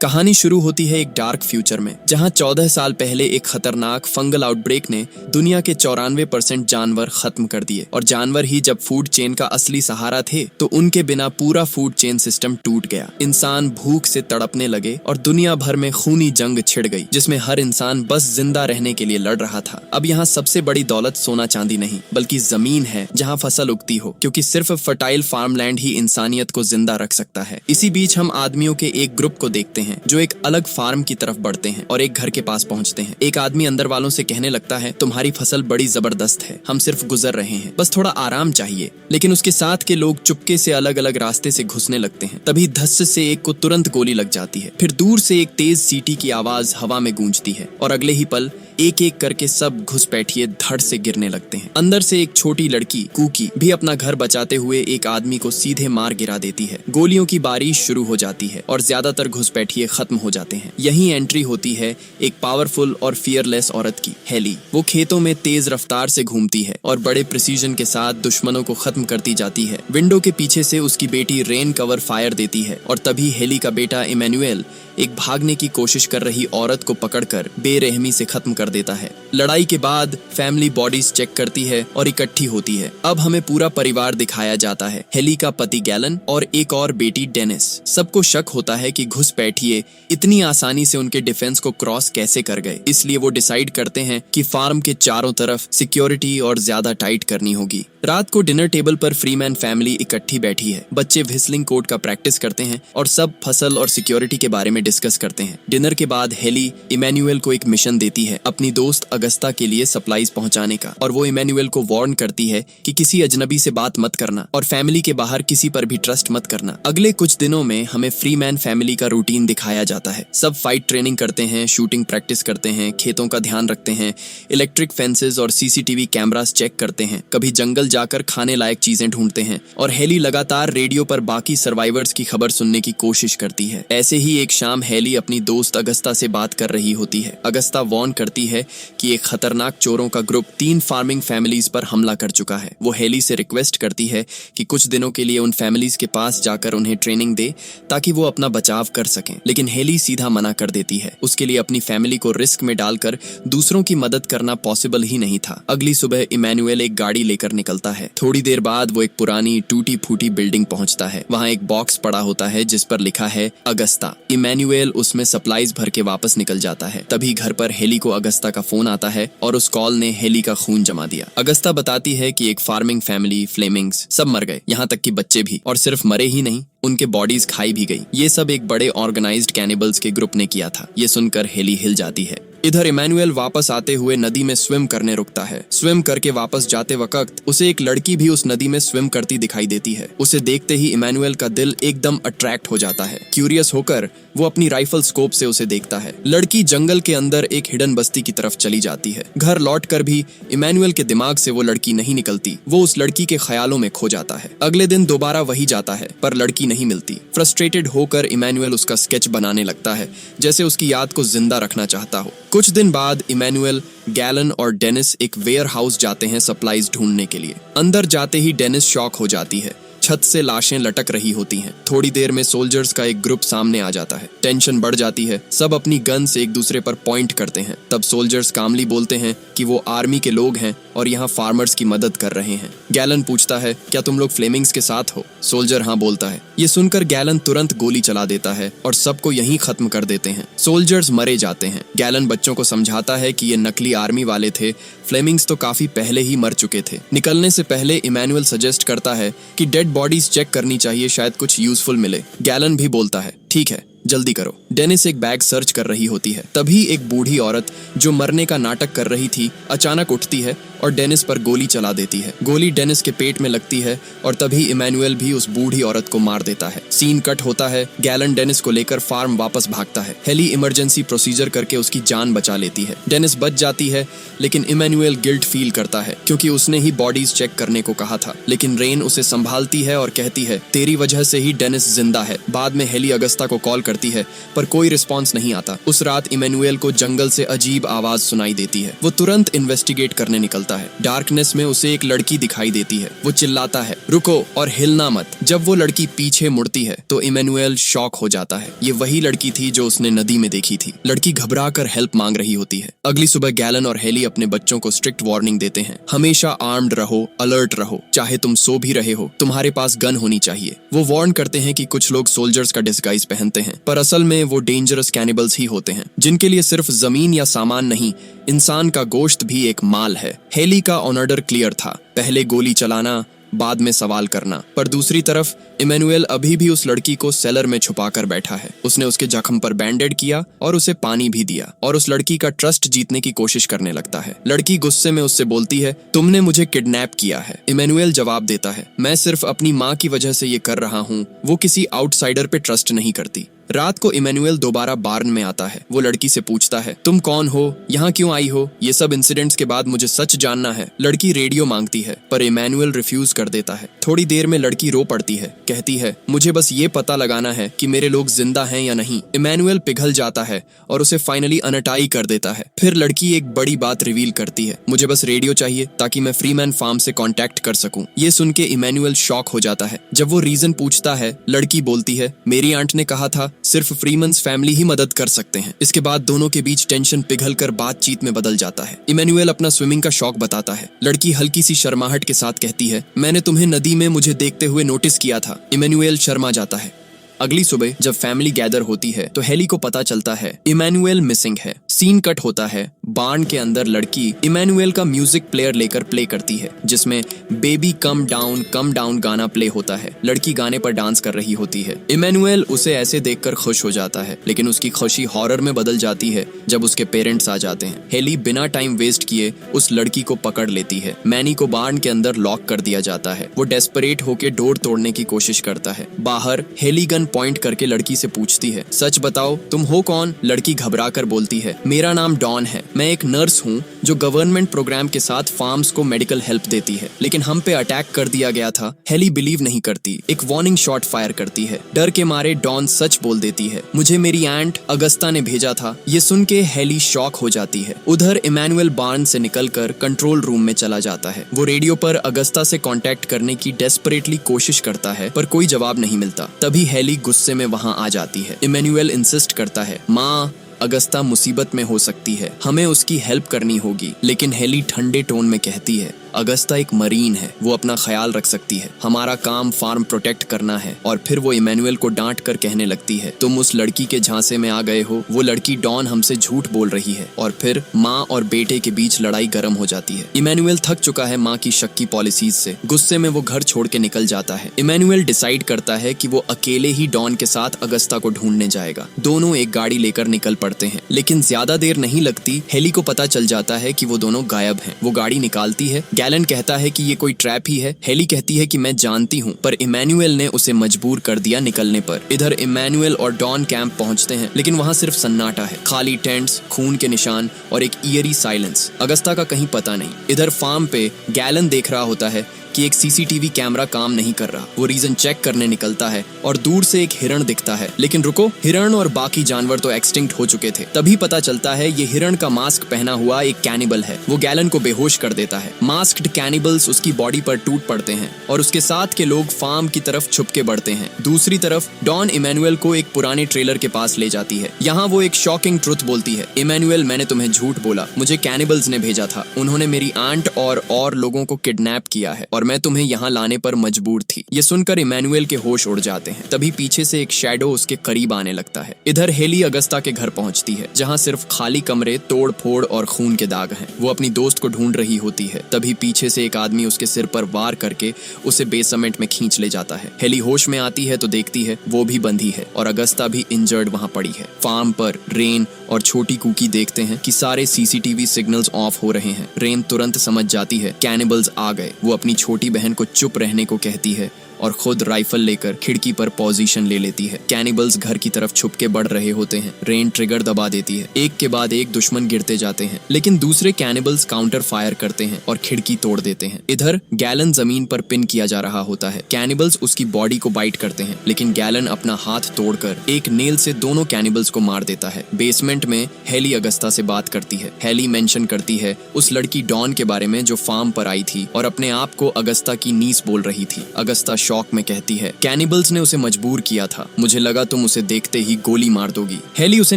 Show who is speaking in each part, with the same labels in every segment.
Speaker 1: कहानी शुरू होती है एक डार्क फ्यूचर में, जहां 14 साल पहले एक खतरनाक फंगल आउटब्रेक ने दुनिया के 94% जानवर खत्म कर दिए। और जानवर ही जब फूड चेन का असली सहारा थे, तो उनके बिना पूरा फूड चेन सिस्टम टूट गया। इंसान भूख से तड़पने लगे और दुनिया भर में खूनी जंग छिड़ गई, जिसमें हर इंसान बस जिंदा रहने के लिए लड़ रहा था। अब यहाँ सबसे बड़ी दौलत सोना चांदी नहीं, बल्कि जमीन है जहाँ फसल उगती हो, क्योंकि सिर्फ फर्टाइल फार्मलैंड ही इंसानियत को जिंदा रख सकता है। इसी बीच हम आदमियों के एक ग्रुप को देखते हैं जो एक अलग फार्म की तरफ बढ़ते हैं और एक घर के पास पहुंचते हैं। एक आदमी अंदर वालों से कहने लगता है, तुम्हारी फसल बड़ी जबरदस्त है, हम सिर्फ गुजर रहे हैं, बस थोड़ा आराम चाहिए। लेकिन उसके साथ के लोग चुपके से अलग अलग रास्ते से घुसने लगते हैं। तभी धस्स से एक को तुरंत गोली लग जाती है। फिर दूर से एक तेज सीटी की आवाज हवा में गूंजती है और अगले ही पल एक एक करके सब घुसपैठिए धड़ से गिरने लगते हैं। अंदर से एक छोटी लड़की कुकी भी अपना घर बचाते हुए एक आदमी को सीधे मार गिरा देती है। गोलियों की बारिश शुरू हो जाती है और ज्यादातर घुसपैठिए खत्म हो जाते हैं। यहीं एंट्री होती है एक पावरफुल और फियरलेस औरत की, हेली। वो खेतों में तेज रफ्तार से घूमती है और बड़े प्रिसीजन के साथ दुश्मनों को खत्म करती जाती है। विंडो के पीछे से उसकी बेटी रेन कवर फायर देती है और तभी हेली का बेटा इमैनुएल एक भागने की कोशिश कर रही औरत को पकड़कर बेरहमी से खत्म कर देता है। लड़ाई के बाद फैमिली बॉडीज चेक करती है और इकट्ठी होती है। अब हमें पूरा परिवार दिखाया जाता है, हेली का पति गैलन और एक और बेटी डेनिस। सबको शक होता है कि घुसपैठिए इतनी आसानी से उनके डिफेंस को क्रॉस कैसे कर गए। इसलिए वो डिसाइड करते हैं कि फार्म के चारों तरफ सिक्योरिटी और ज्यादा टाइट करनी होगी। रात को डिनर टेबल पर फ्रीमैन फैमिली इकट्ठी बैठी है। बच्चे व्हिस्लिंग कोड का प्रैक्टिस करते हैं और सब फसल और सिक्योरिटी के बारे में डिस्कस करते हैं। डिनर के बाद हेली इमैनुएल को एक मिशन देती है अपनी दोस्त अगस्ता के लिए सप्लाईज पहुंचाने का, और वो इमैनुएल को वार्न करती है कि किसी अजनबी से बात मत करना और फैमिली के बाहर किसी पर भी ट्रस्ट मत करना। अगले कुछ दिनों में हमें फ्रीमैन फैमिली का रूटीन दिखाया जाता है। सब फाइट ट्रेनिंग करते हैं, शूटिंग प्रैक्टिस करते हैं, खेतों का ध्यान रखते हैं, इलेक्ट्रिक फेंसेस और सीसीटीवी कैमरास चेक करते हैं, कभी जंगल जाकर खाने लायक चीजें ढूंढते हैं। और हेली लगातार रेडियो पर बाकी सर्वाइवर्स की खबर सुनने की कोशिश करती है। ऐसे ही एक शाम हेली अपनी दोस्त अगस्ता से बात कर रही होती है। अगस्ता वार्न करती है कि एक खतरनाक चोरों का ग्रुप 3 फार्मिंग फैमिलीज पर हमला कर चुका है। वो हेली से रिक्वेस्ट करती है कि कुछ दिनों के लिए उन फैमिलीज के पास जाकर उन्हें ट्रेनिंग दे ताकि वो अपना बचाव कर सकें। लेकिन हेली सीधा मना कर देती है। उसके लिए अपनी फैमिली को रिस्क में डालकर दूसरों की मदद करना पॉसिबल ही नहीं था। अगली सुबह इमैनुएल एक गाड़ी लेकर निकलता है। थोड़ी देर बाद वो एक पुरानी टूटी फूटी बिल्डिंग पहुंचता है। वहां एक बॉक्स पड़ा होता है जिस पर लिखा है अगस्ता। इमैनुएल उसमें सप्लाईज भर के वापस निकल जाता है। तभी घर पर हेली को अगस्ता का फोन आता है और उस कॉल ने हेली का खून जमा दिया। अगस्ता बताती है कि एक फार्मिंग फैमिली, फ्लेमिंग्स, सब मर गए, यहाँ तक कि बच्चे भी। और सिर्फ मरे ही नहीं, उनके बॉडीज खाई भी गई। ये सब एक बड़े ऑर्गेनाइज्ड कैनिबल्स के ग्रुप ने किया था। ये सुनकर हेली हिल जाती है। इधर इमैनुएल वापस आते हुए नदी में स्विम करने रुकता है। स्विम करके वापस जाते वक्त उसे एक लड़की भी उस नदी में स्विम करती दिखाई देती है। उसे देखते ही इमैनुएल का दिल एकदम अट्रैक्ट हो जाता है। क्यूरियस होकर वो अपनी राइफल स्कोप से उसे देखता है। लड़की जंगल के अंदर एक हिडन बस्ती की तरफ चली जाती है। घर लौटकर भी इमैनुएल के दिमाग से वो लड़की नहीं निकलती। वो उस लड़की के ख्यालों में खो जाता है। अगले दिन दोबारा वही जाता है, पर लड़की नहीं मिलती। फ्रस्ट्रेटेड होकर इमैनुएल उसका स्केच बनाने लगता है, जैसे उसकी याद को जिंदा रखना चाहता हो। कुछ दिन बाद इमैनुएल, गैलन और डेनिस एक वेयर हाउस जाते हैं सप्लाईज ढूंढने के लिए। अंदर जाते ही डेनिस शॉक हो जाती है। छत से लाशें लटक रही होती हैं। थोड़ी देर में सोल्जर्स का एक ग्रुप सामने आ जाता है। टेंशन बढ़ जाती है। सब अपनी गन से एक दूसरे पर पॉइंट करते हैं। तब सोल्जर्स कामली बोलते हैं कि वो आर्मी के लोग हैं और यहाँ फार्मर्स की मदद कर रहे हैं। गैलन पूछता है, क्या तुम लोग फ्लेमिंग्स के साथ हो? सोल्जर हाँ बोलता है। ये सुनकर गैलन तुरंत गोली चला देता है और सबको यहीं खत्म कर देते हैं। सोल्जर्स मरे जाते हैं। गैलन बच्चों को समझाता है कि ये नकली आर्मी वाले थे, फ्लेमिंग्स तो काफी पहले ही मर चुके थे। निकलने से पहले इमैनुएल सजेस्ट करता है कि डेड बॉडीज चेक करनी चाहिए, शायद कुछ यूजफुल मिले। गैलन भी बोलता है, ठीक है, जल्दी करो। डेनिस एक बैग सर्च कर रही होती है। तभी एक बूढ़ी औरत जो मरने का नाटक कर रही थी अचानक उठती है और डेनिस पर गोली चला देती है। गोली डेनिस के पेट में लगती है और तभी इमैनुएल भी उस बूढ़ी औरत को मार देता है। सीन कट होता है। गैलन डेनिस को लेकर फार्म वापस भागता है। हेली इमरजेंसी प्रोसीजर करके उसकी जान बचा लेती है। डेनिस बच जाती है, लेकिन इमैनुएल गिल्ट फील करता है क्योंकि उसने ही बॉडीज चेक करने को कहा था। लेकिन रेन उसे संभालती है और कहती है, तेरी वजह से ही डेनिस जिंदा है। बाद में हेली अगस्ता को कॉल करती करती है पर कोई रिस्पॉन्स नहीं आता। उस रात इमैनुअल को जंगल से अजीब आवाज सुनाई देती है। वो तुरंत इन्वेस्टिगेट करने निकलता है। डार्कनेस में उसे एक लड़की दिखाई देती है। वो चिल्लाता है, रुको और हिलना मत। जब वो लड़की पीछे मुड़ती है तो इमैनुअल शॉक हो जाता है। ये वही लड़की थी जो उसने नदी में देखी थी। लड़की घबरा कर हेल्प मांग रही होती है। अगली सुबह गैलन और हेली अपने बच्चों को स्ट्रिक्ट वार्निंग देते हैं, हमेशा आर्म्ड रहो, अलर्ट रहो, चाहे तुम सो भी रहे हो तुम्हारे पास गन होनी चाहिए। वो वार्न करते हैं कि कुछ लोग सोल्जर्स का डिस्गाइज पहनते हैं पर असल में वो डेंजरस कैनिबल्स ही होते हैं जिनके लिए सिर्फ जमीन या सामान नहीं, इंसान का गोश्त भी एक माल है। हेली का ऑर्डर क्लियर था, पहले गोली चलाना, बाद में सवाल करना। पर दूसरी तरफ इमैनुअल अभी भी उस लड़की को सेलर में छुपा कर बैठा है। उसने उसके जख्म पर बैंडेड किया और उसे पानी भी दिया और उस लड़की का ट्रस्ट जीतने की कोशिश करने लगता है। लड़की गुस्से में उससे बोलती है, तुमने मुझे किडनैप किया है। इमैनुअल जवाब देता है, मैं सिर्फ अपनी माँ की वजह से ये कर रहा हूँ। वो किसी आउटसाइडर पे ट्रस्ट नहीं करती। रात को इमैनुअल दोबारा बार्न में आता है। वो लड़की से पूछता है, तुम कौन हो, यहाँ क्यों आई हो? ये सब इंसिडेंट्स के बाद मुझे सच जानना है। लड़की रेडियो मांगती है पर इमैनुअल रिफ्यूज कर देता है। थोड़ी देर में लड़की रो पड़ती है, कहती है, मुझे बस ये पता लगाना है कि मेरे लोग जिंदा हैं या नहीं। इमैनुअल पिघल जाता है और उसे फाइनली अनटाई कर देता है। फिर लड़की एक बड़ी बात रिवील करती है, मुझे बस रेडियो चाहिए ताकि मैं फ्रीमैन फार्म से कांटेक्ट कर सकूं। ये सुन के इमैनुअल शॉक हो जाता है। जब वो रीजन पूछता है, लड़की बोलती है, मेरी आंट ने कहा था सिर्फ फ्रीमन्स फैमिली ही मदद कर सकते हैं। इसके बाद दोनों के बीच टेंशन पिघलकर बातचीत में बदल जाता है। इमैनुअल अपना स्विमिंग का शौक बताता है। लड़की हल्की सी शर्माहट के साथ कहती है, मैंने तुम्हें नदी में मुझे देखते हुए नोटिस किया था। इमैनुअल शर्मा जाता है। अगली सुबह जब फैमिली गैदर होती है तो हेली को पता चलता है इमैनुअल मिसिंग है। सीन कट होता है। बार्न के अंदर लड़की इमैनुअल का म्यूजिक प्लेयर लेकर प्ले करती है जिसमें बेबी कम डाउन गाना प्ले होता है। लड़की गाने पर डांस कर रही होती है। इमैनुअल उसे ऐसे देखकर खुश हो जाता है लेकिन उसकी खुशी हॉरर में बदल जाती है जब उसके पेरेंट्स आ जाते हैं। हेली बिना टाइम वेस्ट किए उस लड़की को पकड़ लेती है। मैनी को बार्न के अंदर लॉक कर दिया जाता है। वो डेस्परेट होकर डोर तोड़ने की कोशिश करता है। बाहर हेली गन पॉइंट करके लड़की से पूछती है, सच बताओ तुम हो कौन? लड़की घबरा कर बोलती है, मेरा नाम डॉन है। मैं एक नर्स हूँ जो गवर्नमेंट प्रोग्राम के साथ फार्म्स को मेडिकल हेल्प देती है, लेकिन हम पे अटैक कर दिया गया था। हेली बिलीव नहीं करती, एक वार्निंग शॉट फायर करती है। डर के मारे डॉन सच बोल देती है, मुझे मेरी आंट अगस्ता ने भेजा था। ये सुन के हेली शॉक हो जाती है। उधर इमैनुअल बार्न से निकलकर कंट्रोल रूम में चला जाता है। वो रेडियो पर अगस्ता से कांटेक्ट करने की डेस्परेटली कोशिश करता है पर कोई जवाब नहीं मिलता। तभी हेली गुस्से में वहां आ जाती है। इमैनुअल इंसिस्ट करता है, माँ अगस्ता मुसीबत में हो सकती है, हमें उसकी हेल्प करनी होगी। लेकिन हेली ठंडे टोन में कहती है, अगस्ता एक मरीन है, वो अपना ख्याल रख सकती है। हमारा काम फार्म प्रोटेक्ट करना है। और फिर वो इमैनुअल को डांट कर कहने लगती है, तुम उस लड़की के झांसे में आ गए हो। वो लड़की डॉन हमसे झूठ बोल रही है। और फिर माँ और बेटे के बीच लड़ाई गर्म हो जाती है। इमैनुअल थक चुका है माँ की शक की पॉलिसीज से। गुस्से में वो घर छोड़ के निकल जाता है। इमैनुअल डिसाइड करता है कि वो अकेले ही डॉन के साथ अगस्ता को ढूंढने जाएगा। दोनों एक गाड़ी लेकर निकल पड़ते हैं। लेकिन ज्यादा देर नहीं लगती, हेली को पता चल जाता है कि वो दोनों गायब हैं। वो गाड़ी निकालती है। गैलन कहता है कि ये कोई ट्रैप ही है। हेली कहती है कि मैं जानती हूँ, पर इमैनुअल ने उसे मजबूर कर दिया निकलने पर। इधर इमैनुअल और डॉन कैंप पहुंचते हैं लेकिन वहाँ सिर्फ सन्नाटा है। खाली टेंट्स, खून के निशान और एक ईयरी साइलेंस। अगस्ता का कहीं पता नहीं। इधर फार्म पे गैलन देख रहा होता है कि एक सीसीटीवी कैमरा काम नहीं कर रहा। वो रीजन चेक करने निकलता है और दूर से एक हिरण दिखता है। लेकिन रुको, हिरण और बाकी जानवर तो एक्सटिंक्ट हो चुके थे। तभी पता चलता है ये हिरण का मास्क पहना हुआ एक कैनिबल है। वो गैलन को बेहोश कर देता है। मास्क्ड कैनिबल्स उसकी बॉडी पर टूट पड़ते हैं और उसके साथ के लोग फार्म की तरफ छुप के बढ़ते हैं। दूसरी तरफ डॉन इमैनुअल को एक पुराने ट्रेलर के पास ले जाती है। यहाँ वो एक शॉकिंग ट्रुथ बोलती है, इमैनुअल मैंने तुम्हें झूठ बोला, मुझे कैनिबल्स ने भेजा था। उन्होंने मेरी आंट और लोगों को किडनैप किया है और मैं तुम्हें यहाँ लाने पर मजबूर थी। ये सुनकर इमैनुअल के होश उड़ जाते हैं। तभी पीछे से एक शैडो उसके करीब आने लगता है। इधर हेली अगस्ता के घर पहुंचती है जहाँ सिर्फ खाली कमरे, तोड़ फोड़ और खून के दाग हैं। वो अपनी दोस्त को ढूंढ रही होती है। तभी पीछे से एक आदमी उसके सिर पर वार करके उसे बेसमेंट में खींच ले जाता है। हेली होश में आती है तो देखती है वो भी बंधी है और अगस्ता भी इंजर्ड वहाँ पड़ी है। फार्म पर रेन और छोटी कुकी देखते हैं कि सारे सीसीटीवी सिग्नल्स ऑफ हो रहे हैं। रेन तुरंत समझ जाती है कैनिबल्स आ गए। वो अपनी छोटी बहन को चुप रहने को कहती है और खुद राइफल लेकर खिड़की पर पोजीशन ले लेती है। कैनिबल्स घर की तरफ छुप के बढ़ रहे होते हैं। रेन ट्रिगर दबा देती है। एक के बाद एक दुश्मन गिरते जाते हैं, लेकिन दूसरे कैनिबल्स काउंटर फायर करते हैं और खिड़की तोड़ देते हैं। इधर गैलन जमीन पर पिन किया जा रहा होता है। कैनिबल्स उसकी बॉडी को बाइट करते हैं, लेकिन गैलन अपना हाथ तोड़कर एक नेल से दोनों कैनिबल्स को मार देता है। बेसमेंट में हेली अगस्ता से बात करती है। हेली मेंशन करती है उस लड़की डॉन के बारे में जो फार्म पर आई थी और अपने आप को अगस्ता की नीस बोल रही थी। अगस्ता शॉक में कहती है, कैनिबल्स ने उसे मजबूर किया था, मुझे लगा तुम उसे देखते ही गोली मार दोगी। हेली उसे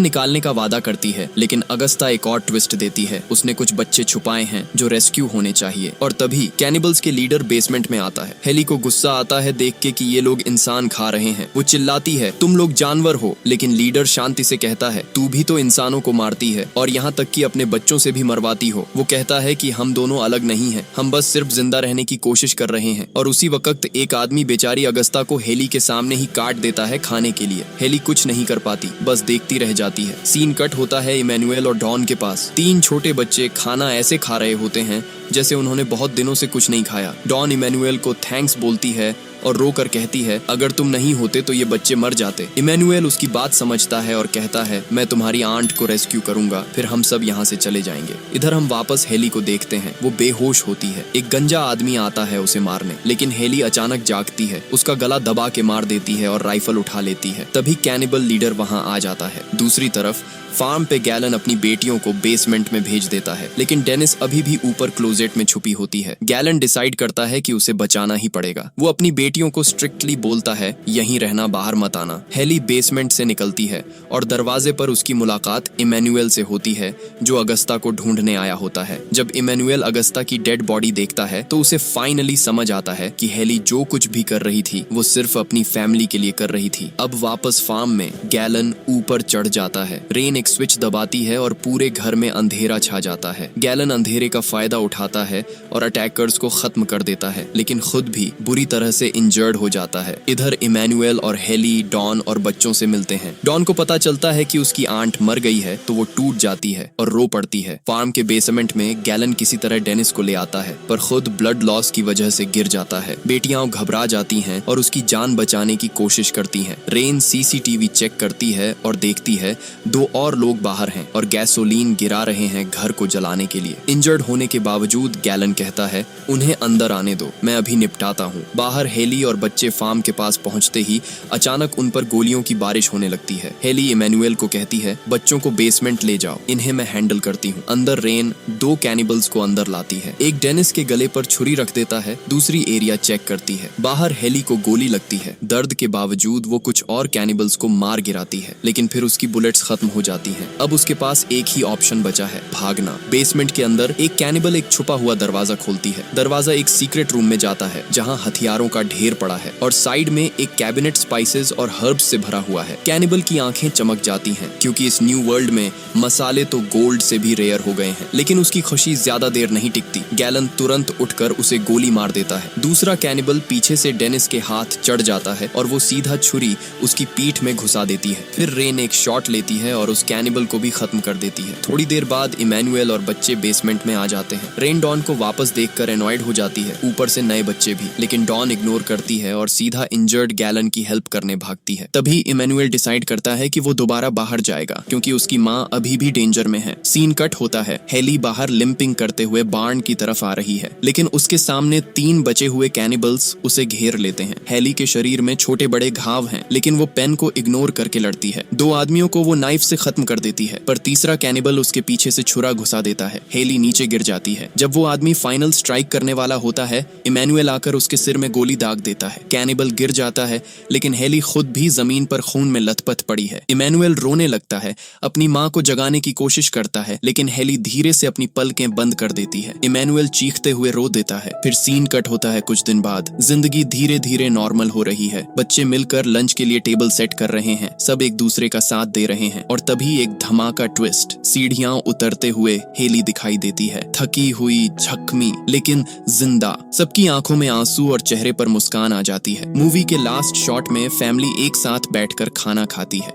Speaker 1: निकालने का वादा करती है, लेकिन अगस्ता एक और ट्विस्ट देती है। उसने कुछ बच्चे छुपाए हैं जो रेस्क्यू होने चाहिए। और तभी कैनिबल्स के लीडर बेसमेंट में आता है। हेली को गुस्सा आता है देख के कि ये लोग इंसान खा रहे हैं। वो चिल्लाती है, तुम लोग जानवर हो, लेकिन लीडर शांति से कहता है, तू भी तो इंसानों को मारती है और यहाँ तक कि अपने बच्चों से भी मरवाती हो। वो कहता है कि हम दोनों अलग नहीं हैं, हम बस सिर्फ जिंदा रहने की कोशिश कर रहे हैं। और उसी वक्त एक आदमी बेचारी अगस्ता को हेली के सामने ही काट देता है खाने के लिए। हेली कुछ नहीं कर पाती, बस देखती रह जाती है। सीन कट होता है इमैनुएल और डॉन के पास। 3 छोटे बच्चे खाना ऐसे खा रहे होते हैं जैसे उन्होंने बहुत दिनों से कुछ नहीं खाया। डॉन इमैनुएल को थैंक्स बोलती है और रोकर कहती है, अगर तुम नहीं होते तो ये बच्चे मर जाते। इमैनुएल उसकी बात समझता है और कहता है, मैं तुम्हारी आंट को रेस्क्यू करूंगा, फिर हम सब यहाँ से चले जाएंगे। इधर हम वापस हेली को देखते हैं। वो बेहोश होती है। एक गंजा आदमी आता है उसे मारने, लेकिन हेली अचानक जागती है, उसका गला दबा के मार देती है और राइफल उठा लेती है। तभी कैनिबल लीडर वहाँ आ जाता है। दूसरी तरफ फार्म पे गैलन अपनी बेटियों को बेसमेंट में भेज देता है, लेकिन डेनिस अभी भी ऊपर क्लोजेट में छुपी होती है। गैलन डिसाइड करता है कि उसे बचाना ही पड़ेगा। वो अपनी बेटियों को स्ट्रिक्टली बोलता है, यहीं रहना, बाहर मत आना। हेली बेसमेंट से निकलती है और दरवाजे पर उसकी मुलाकात इमैनुएल से होती है, जो अगस्ता को ढूंढने आया होता है। जब इमैनुएल अगस्ता की डेड बॉडी देखता है तो उसे फाइनली समझ आता है कि हेली जो कुछ भी कर रही थी वो सिर्फ अपनी फैमिली के लिए कर रही थी। अब वापस फार्म में गैलन ऊपर चढ़ जाता है। रेन एक स्विच दबाती है और पूरे घर में अंधेरा छा जाता है। गैलन अंधेरे का फायदा उठाता है और अटैकर्स को खत्म कर देता है, लेकिन खुद भी बुरी तरह से इंजर्ड हो जाता है। इधर इमैनुएल और हेली डॉन और बच्चों से मिलते हैं। डॉन को पता चलता है कि उसकी आंट मर गई है तो वो टूट जाती है और रो पड़ती है। फार्म के बेसमेंट में गैलन किसी तरह डेनिस को ले आता है, पर खुद ब्लड लॉस की वजह से गिर जाता है। बेटियां घबरा जाती हैं और उसकी जान बचाने की कोशिश करती हैं। रेन सीसीटीवी चेक करती है और देखती है 2 और लोग बाहर हैं और गैसोलीन गिरा रहे हैं घर को जलाने के लिए। इंजर्ड होने के बावजूद गैलन कहता है, उन्हें अंदर आने दो, मैं अभी निपटाता हूँ। बाहर हेली और बच्चे फार्म के पास पहुंचते ही अचानक उन पर गोलियों की बारिश होने लगती है। हेली इमैनुएल को कहती है, बच्चों को बेसमेंट ले जाओ, इन्हें मैं हैंडल करती हूँ। अंदर रेन 2 कैनिबल्स को अंदर लाती है। एक डेनिस के गले पर छुरी रख देता है, दूसरी एरिया चेक करती है। बाहर हेली को गोली लगती है। दर्द के बावजूद वो कुछ और कैनिबल्स को मार गिराती है, लेकिन फिर उसकी बुलेट्स खत्म हो जाती हैं। अब उसके पास एक ही ऑप्शन बचा है, भागना। बेसमेंट के अंदर एक कैनिबल एक छुपा हुआ दरवाजा खोलती है। दरवाजा एक सीक्रेट रूम में जाता है जहां हथियारों का ढेर पड़ा है और साइड में एक कैबिनेट स्पाइसेस और हर्ब्स से भरा हुआ है। कैनिबल की आंखें चमक जाती हैं, क्योंकि इस न्यू वर्ल्ड में मसाले तो गोल्ड से भी रेयर हो गए हैं। लेकिन उसकी खुशी ज्यादा देर नहीं टिकती। गैलन तुरंत उठकर उसे गोली मार देता है। दूसरा कैनिबल पीछे से डेनिस के हाथ चढ़ जाता है और वो सीधा छुरी उसकी पीठ में घुसा देती है। फिर रेन एक शॉट लेती है और उस कैनिबल को भी खत्म कर देती है। थोड़ी देर बाद इमैनुएल और बच्चे बेसमेंट में आ जाते हैं। रेन डॉन को वापस देखकर एनॉयड हो जाती है, ऊपर से नए बच्चे भी, लेकिन डॉन इग्नोर करती है और सीधा इंजर्ड गैलन की हेल्प करने भागती है। तभी इमैनुएल डिसाइड करता है कि वो दोबारा बाहर जाएगा, क्योंकि उसकी माँ अभी भी डेंजर में है। सीन कट होता है। हेली बाहर लिंपिंग करते हुए बार्न की तरफ आ रही है, लेकिन उसके सामने 3 बचे हुए कैनिबल्स उसे घेर लेते हैं। हेली के शरीर में छोटे बड़े घाव हैं, लेकिन वो पेन को इग्नोर करके लड़ती है। 2 आदमियों को वो नाइफ से खत्म कर देती है, पर तीसरा कैनिबल उसके पीछे से छुरा घुसा देता है। हेली नीचे गिर जाती है। जब वो आदमी फाइनल स्ट्राइक करने वाला होता है, इमैनुएल आकर उसके सिर में गोली दाग देता है। कैनिबल गिर जाता है, लेकिन हेली खुद भी जमीन पर खून में लथपथ पड़ी है। इमैनुएल रोने लगता है, अपनी माँ को जगाने की कोशिश करता है, लेकिन हेली धीरे से अपनी पलकें बंद कर देती है। इमैनुएल चीखते हुए रो देता है। फिर सीन कट होता है कुछ दिन बाद। जिंदगी धीरे धीरे नॉर्मल हो रही है। बच्चे मिलकर लंच के लिए टेबल सेट कर रहे हैं, सब एक दूसरे का साथ दे रहे हैं। और तभी एक धमाका ट्विस्ट। सीढ़ियां उतरते हुए हेली दिखाई देती है, थकी हुई, जख्मी, लेकिन जिंदा। सबकी आंखों में आंसू और चेहरे पर मुस्कान आ जाती है। मूवी के लास्ट शॉट में फैमिली एक साथ बैठकर खाना खाती है।